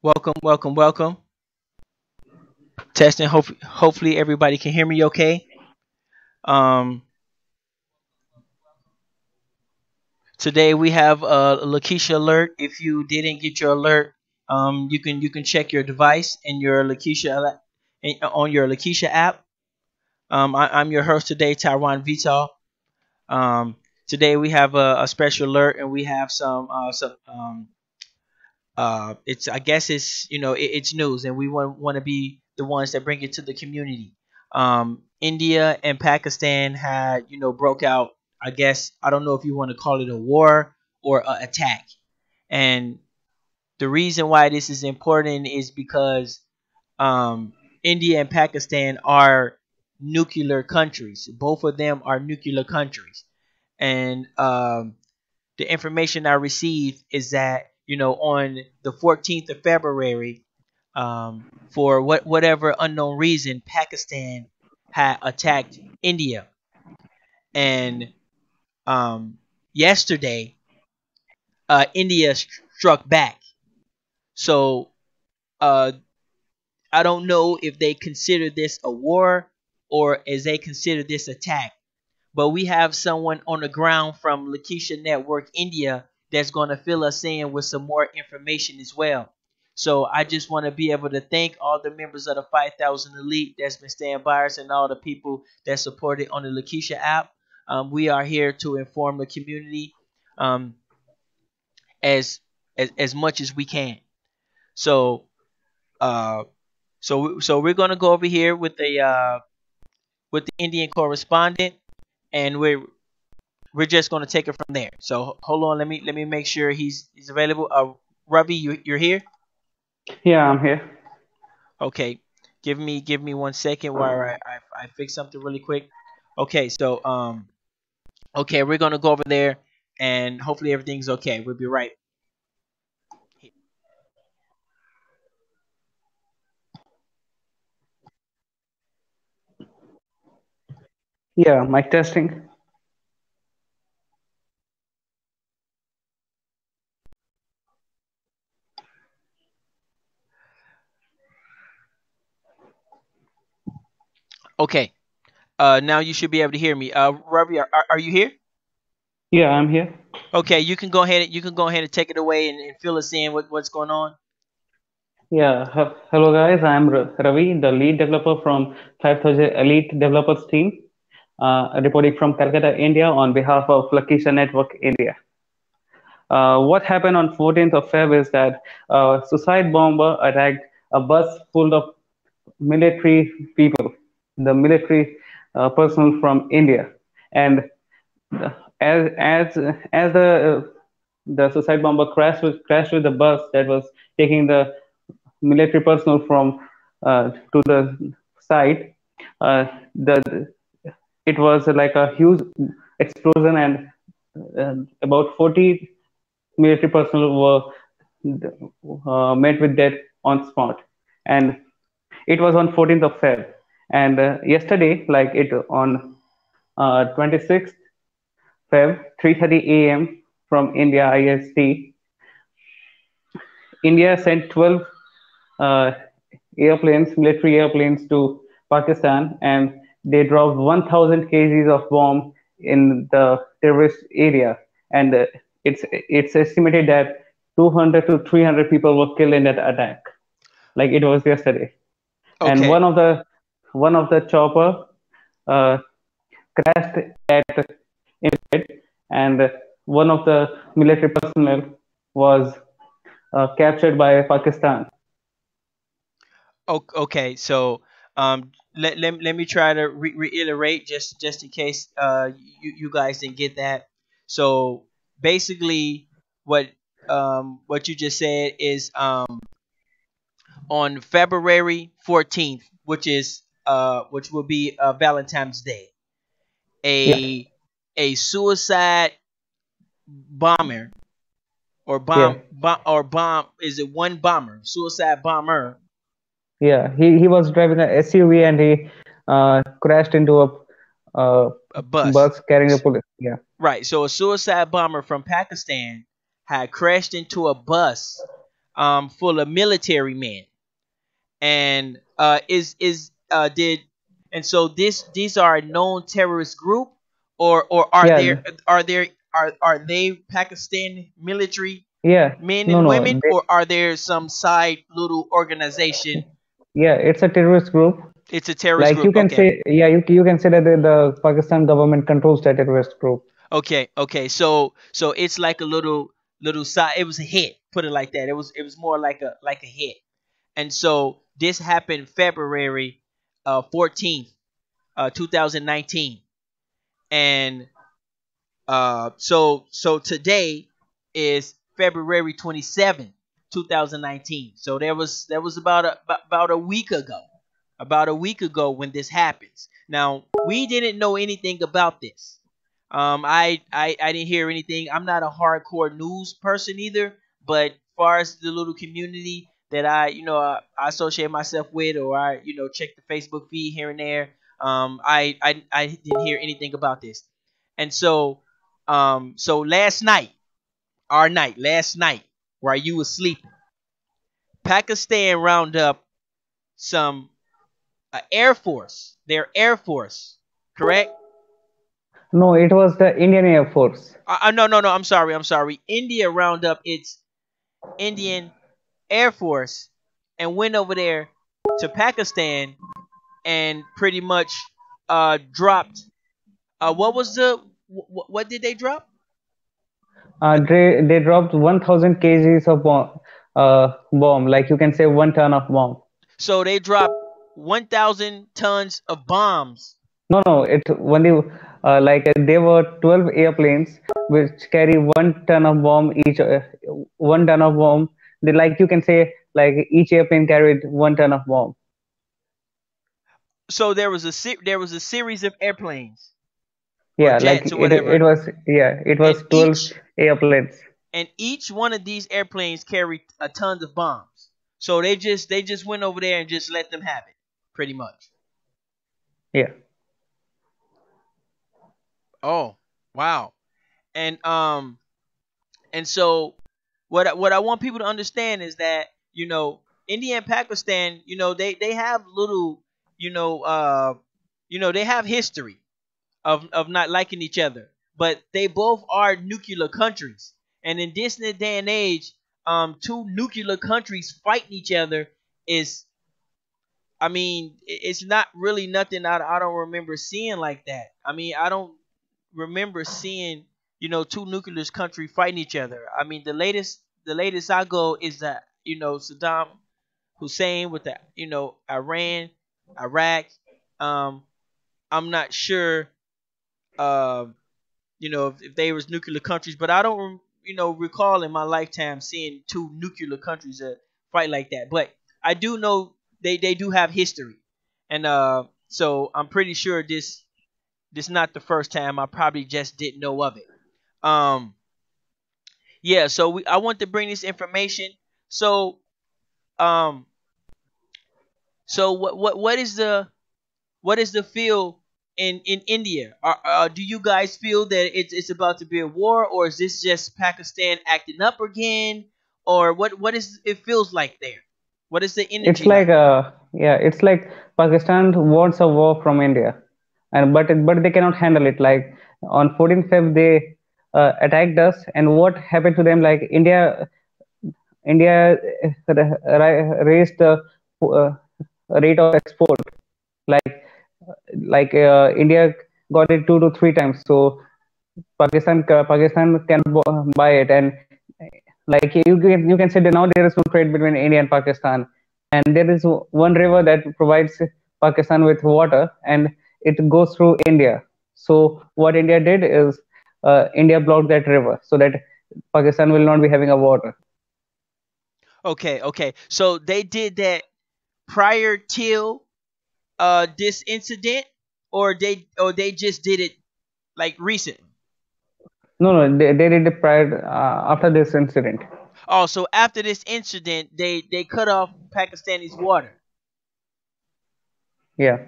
Welcome, welcome, welcome. Testing. Hopefully everybody can hear me okay. Um, Today we have a Lakesha alert. If you didn't get your alert, you can check your device and your on your Lakesha app. I'm your host today, Tyrone Vital. Um, Today we have a special alert and we have some it's I guess it's news and we want to be the ones that bring it to the community. India and Pakistan had broke out. I guess I don't know if you want to call it a war or a attack. And the reason why this is important is because India and Pakistan are nuclear countries. Both of them are nuclear countries, and the information I received is that on the 14th of February, for whatever unknown reason, Pakistan had attacked India, and yesterday, India struck back. So uh, I don't know if they consider this a war or as they consider this attack. But we have someone on the ground from Lakesha Network India that's going to fill us in with some more information as well. So I just want to be able to thank all the members of the 5,000 Elite that's been staying by us and all the people that support it on the Lakesha app. We are here to inform the community um, as, as much as we can. So uh, so we're gonna go over here with the Indian correspondent, and we're just gonna take it from there. So hold on, let me make sure he's available. Ravi, you're here. Yeah, I'm here. Okay, give me 1 second while I fix something really quick. Okay, okay, we're gonna go over there, and hopefully everything's okay. We'll be right. Yeah, mic testing. Okay, now you should be able to hear me. Ravi, are you here? Yeah, I'm here. Okay, you can go ahead and take it away and fill us in what's going on. Yeah, hello guys. I'm Ravi, the lead developer from 5000 Elite Developers team, reporting from Calcutta, India, on behalf of Lakesha Network India. What happened on 14th of Feb is that a suicide bomber attacked a bus full of military people, the military personnel from India, and as as as the suicide bomber crashed with the bus that was taking the military personnel from to the site. The It was like a huge explosion, and about 40 military personnel were met with death on spot. And it was on 14th of Feb. And yesterday, like it on 26th Feb, 3:30 a.m. from India IST, India sent 12 uh, military airplanes to Pakistan, and they dropped 1,000 kgs of bomb in the terrorist area. And it's estimated that 200 to 300 people were killed in that attack, like it was yesterday. And Okay, one of the chopper uh, crashed at India, and one of the military personnel was captured by Pakistan. okay. So let me try to reiterate just in case you guys didn't get that. So basically, what what you just said is on February 14th, which will be Valentine's Day, Yeah, a suicide bomber or yeah, bomb, is it one bomber suicide bomber yeah. He was driving a SUV, and he crashed into a a bus. bus carrying a police. Yeah, Right. So a suicide bomber from Pakistan had crashed into a bus full of military men, and is did and so this these are a known terrorist group, or Yeah, are they Pakistan military yeah. men No, and no. women, or are there some side little organization? Yeah, it's a terrorist group. It's a terrorist Like group. you can Okay. say, yeah, you can say that the Pakistan government controls that terrorist group. Okay. So it's like a little side. It was a hit. Put it like that. It was more like a hit. And so this happened February 14th, 2019. And so today is February 27th, 2019. So there was about a week ago. About a week ago when this happens. Now, we didn't know anything about this. I didn't hear anything. I'm not a hardcore news person either, but far as the little community that I associate myself with, or I check the Facebook feed here and there, I didn't hear anything about this. And so last night, while you was sleeping, Pakistan round up some Air Force, their Air Force, correct? No, it was the Indian Air Force. No, I'm sorry. India round up its Indian Air Force and went over there to Pakistan and pretty much dropped. What was what did they drop? They dropped 1,000 kgs of bomb, like you can say 1 ton of bomb. So they dropped 1,000 tons of bombs. No, no, it's only there were 12 airplanes which carry 1 ton of bomb each. 1 ton of bomb. They, like you can say, like each airplane carried 1 ton of bomb. So there was a series of airplanes or Yeah, like jets or it whatever, was, yeah, it and was 12 each airplanes. and each one of these airplanes carried a tons of bombs. So they just went over there and just let them have it, pretty much. Yeah. Oh, wow. And so what I want people to understand is that India and Pakistan, they have little, you know uh they have history of not liking each other, but they both are nuclear countries. And in this day and age, two nuclear countries fighting each other is, I mean, it's not really nothing I don't remember seeing like that. I mean, I don't remember seeing two nuclear countries fighting each other. I mean, the latest I go is that Saddam Hussein with the Iran, Iraq. Um, I'm not sure. Um, if they was nuclear countries, but I don't recall in my lifetime seeing two nuclear countries that fight like that. But I do know they do have history, and so I'm pretty sure this not the first time. I probably just didn't know of it. Um, yeah. So I want to bring this information. So um, so what is the feel in India? Do you guys feel that it's about to be a war, or is this just Pakistan acting up again, or what is it feels like there? What is the It's energy like like? yeah, it's like Pakistan wants a war from India, and but they cannot handle it. Like on 14th Feb they attacked us, and what happened to them? Like India raised the uh, rate of export. Like India got it 2 to 3 times. So Pakistan can buy it, and like you can say that now there is no trade between India and Pakistan, and there is one river that provides Pakistan with water, and it goes through India. So what India did is India blocked that river so that Pakistan will not be having a water. Okay. So they did that prior till this incident, or they just did it like recently. No, no, they did it prior after this incident. Oh, so after this incident, they cut off Pakistani's water. Yeah.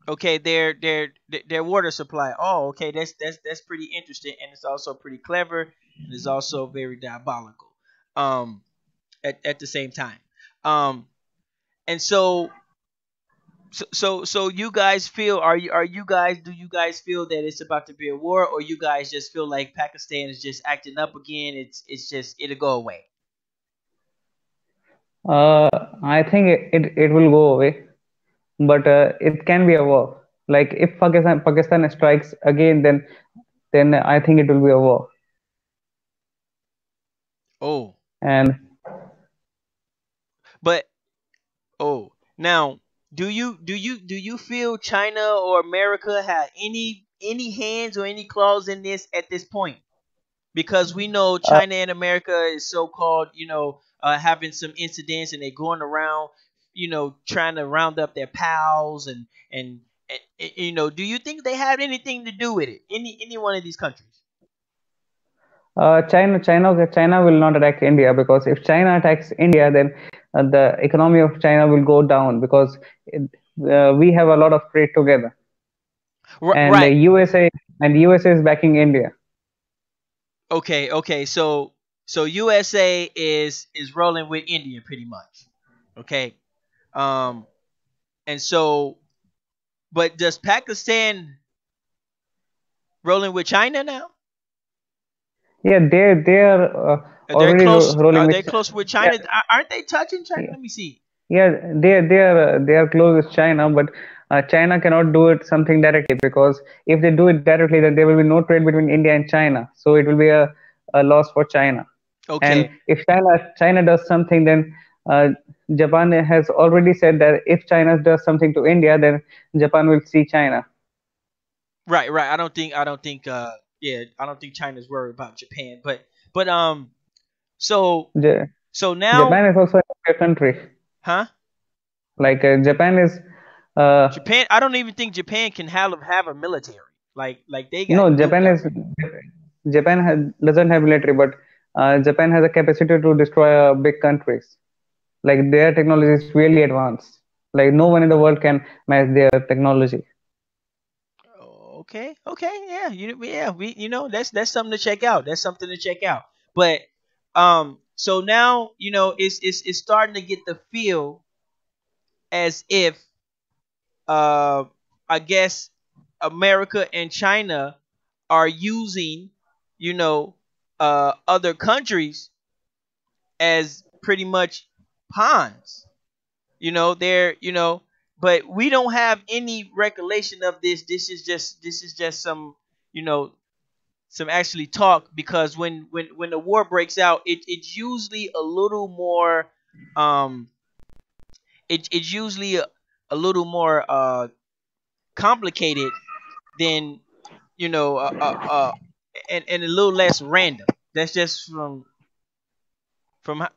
Okay, their water supply. Oh, okay, that's pretty interesting, and it's also pretty clever, and it's also very diabolical. Um, at the same time. Um, and so you guys feel, are you guys, do you guys feel that it's about to be a war, or you guys just feel like Pakistan is just acting up again? It's just, it'll go away. Uh, I think it will go away, but it can be a war. Like if Pakistan strikes again, then I think it will be a war. Oh, And but oh, now do you feel China or America have any hands or any claws in this at this point? Because we know uh, China and America is so called, having some incidents, and they're going around, trying to round up their pals, and do you think they have anything to do with it? Any one of these countries? China will not attack India, because if China attacks India, then the economy of China will go down, because we have a lot of trade together, and the Right. USA is backing India. Okay. Okay. So USA is rolling with India pretty much. Okay. Um. And so, but does Pakistan rolling with China now? Yeah, they are They're already close. rolling Are with. they close with Yeah, China? Aren't they touching China? yeah, Let me see. yeah. They are close with China, but China cannot do it something directly, because if they do it directly, then there will be no trade between India and China. So it will be a loss for China. And Okay. if China does something, then Japan has already said that if China does something to India, then Japan will see China. Right. Right. I don't think. Yeah. I don't think China's worried about Japan. But. So Ja- so now, Japan is also a nuclear country. huh? Like Japan is, uh, Japan. I don't even think Japan can have a military. Like they got no, nuked Japan is already. Doesn't have military, but Japan has a capacity to destroy big countries. Like their technology is really advanced. Like no one in the world can match their technology. Okay. Okay. Yeah. Yeah. That's something to check out. That's something to check out. But so now, it's starting to get the feel as if, uh I guess, America and China are using, you know other countries as pretty much pawns. They're, but we don't have any recollection of this. This is just you know some actually talk, because when the war breaks out, it's usually a little more, um it's usually a little more complicated than, you know uh, uh, uh and a little less random. That's just from ho-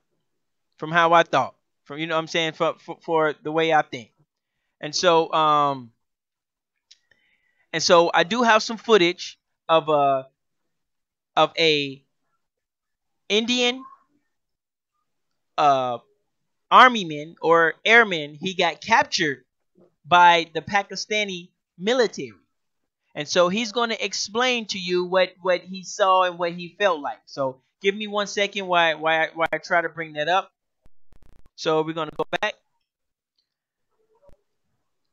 from how I thought, from, what I'm saying, for the way I think. And so I do have some footage of a Indian uh army man or airman. He got captured by the Pakistani military. And so he's going to explain to you what he saw and what he felt like. So give me 1 second while I try to bring that up. So we're going to go back.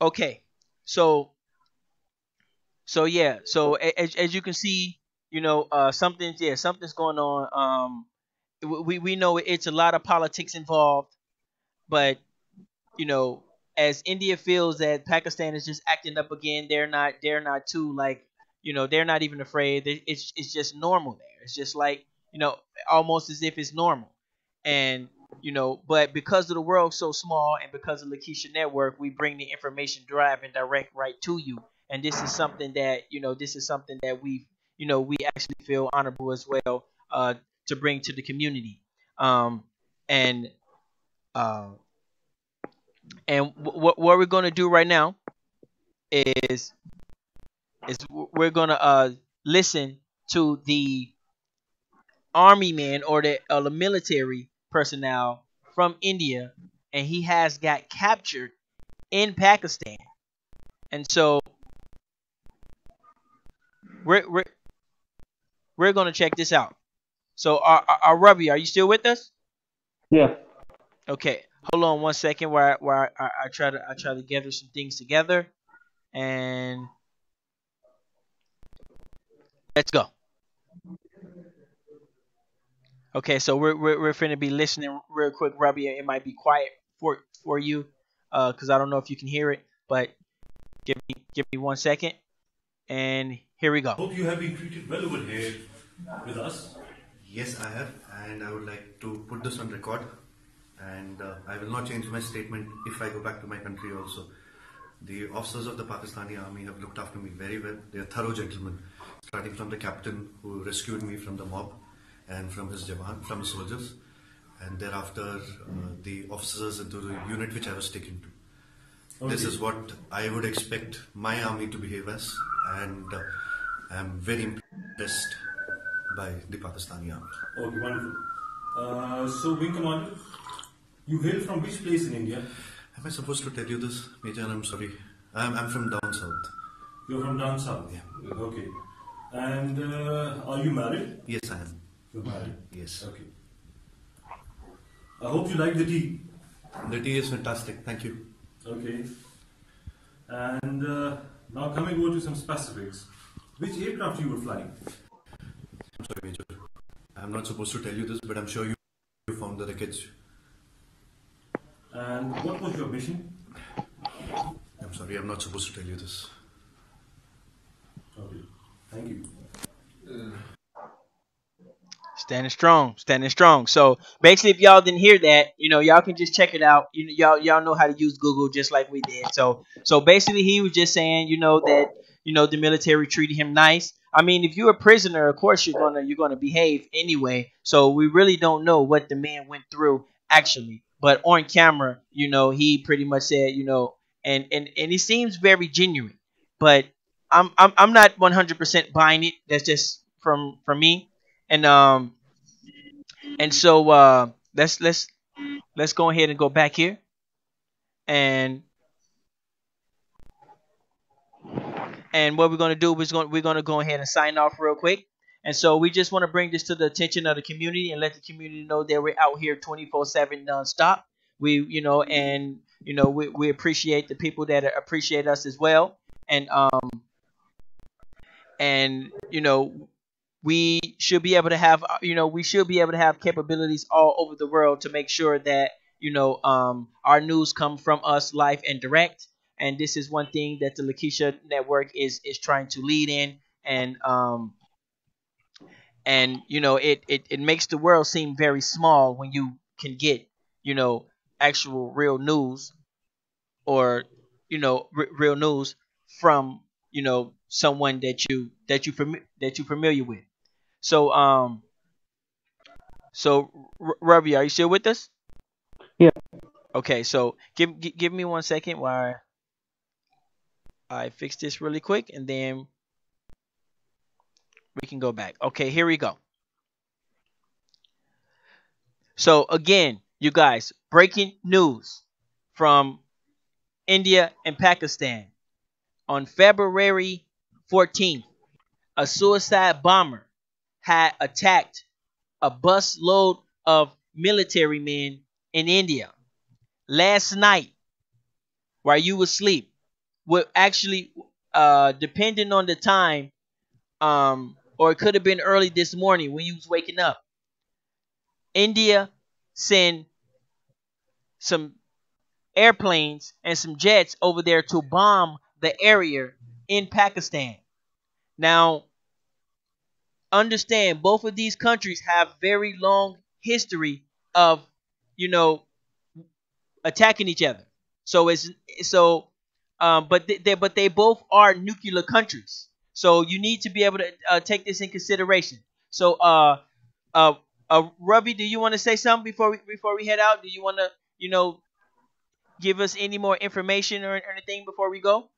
Okay. So yeah. So as you can see, something's going on. We know it's a lot of politics involved, but, you know, as India feels that Pakistan is just acting up again, they're not too, like, they're not even afraid. It's just normal there. It's just like, almost as if it's normal. And, but because of the world so small, and because of Lakesha Network, we bring the information drive and direct right to you. And this is something that we actually feel honorable as well, to bring to the community. And uh, what we're gonna do right now is we're gonna listen to the army man, or the military personnel from India, and he has got captured in Pakistan. And so we're we're gonna check this out. So, our Ravi, are you still with us? Yeah. Okay, hold on one second where I try to gather some things together and let's go. Okay, so we're finna be listening real quick, Robbie. It might be quiet for you, because I don't know if you can hear it, but give me 1 second, and here we go. Hope you have been treated well over here with us. Yes, I have, and I would like to put this on record. And I will not change my statement if I go back to my country also. The officers of the Pakistani army have looked after me very well. They are thorough gentlemen, starting from the captain who rescued me from the mob and from his jawan, from his soldiers, and thereafter the officers into the unit which I was taken to. This Okay. is what I would expect my army to behave as, and I am very impressed by the Pakistani army. Okay, wonderful. So, Wing Commander, you hail from which place in India? Am I supposed to tell you this, Major? I'm sorry. I'm from down south. You're from down south. Yeah. Okay. And are you married? Yes, I am. You're married. Yes. Okay. I hope you like the tea. The tea is fantastic. Thank you. Okay. And now coming over to some specifics. Which aircraft you were flying? I'm sorry, Major. I'm not supposed to tell you this, but I'm sure you found the wreckage. And what was your mission? I'm sorry, I'm not supposed to tell you this. Okay. Thank you. Standing strong, standing strong. So basically, if y'all didn't hear that, y'all can just check it out. Y'all know how to use Google just like we did. So basically, he was just saying, that the military treated him nice. I mean, if you're a prisoner, of course you're gonna behave anyway. So we really don't know what the man went through actually, but on camera, he pretty much said, and he seems very genuine. But I'm not 100% buying it. That's just from me. And let's go ahead and go back here, and what we're gonna do is we're gonna go ahead and sign off real quick. And so we just want to bring this to the attention of the community and let the community know that we're out here 24/7 nonstop. We appreciate the people that appreciate us as well, and we should be able to have capabilities all over the world to make sure that our news come from us live and direct. And this is one thing that the Lakesha network is trying to lead in. And it makes the world seem very small when you can get actual real news, or real news from someone that you familiar with. So Ravi, are you still with us? Yeah. Okay, so give me 1 second while I fix this really quick, and then we can go back. Okay, here we go. So again, you guys, breaking news from India and Pakistan. On February 14th, a suicide bomber had attacked a bus load of military men in India. Last night, while you were asleep, well, actually, depending on the time, or it could have been early this morning when you was waking up, India sent some airplanes and some jets over there to bomb the area in Pakistan. Now, understand, both of these countries have very long history of, you know, attacking each other. So it's so, but they both are nuclear countries. So you need to be able to take this in consideration. So, uh, Ruby, do you want to say something before we head out? Do you want to, give us any more information or anything before we go?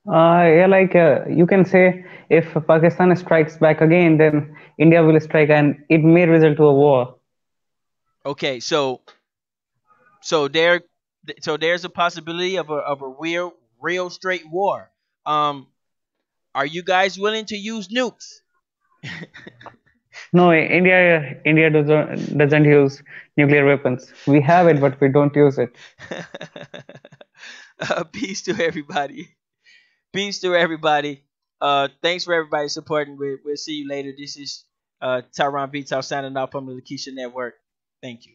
Yeah, like you can say, if Pakistan strikes back again, then India will strike, and it may result to a war. Okay, so there, so there's a possibility of a real straight war. Are you guys willing to use nukes? No, India doesn't use nuclear weapons. We have it, but we don't use it. Peace to everybody. Peace to everybody. Thanks for everybody supporting. We'll see you later. This is Tyron Beats. Signing off from the Lakesha Network. Thank you.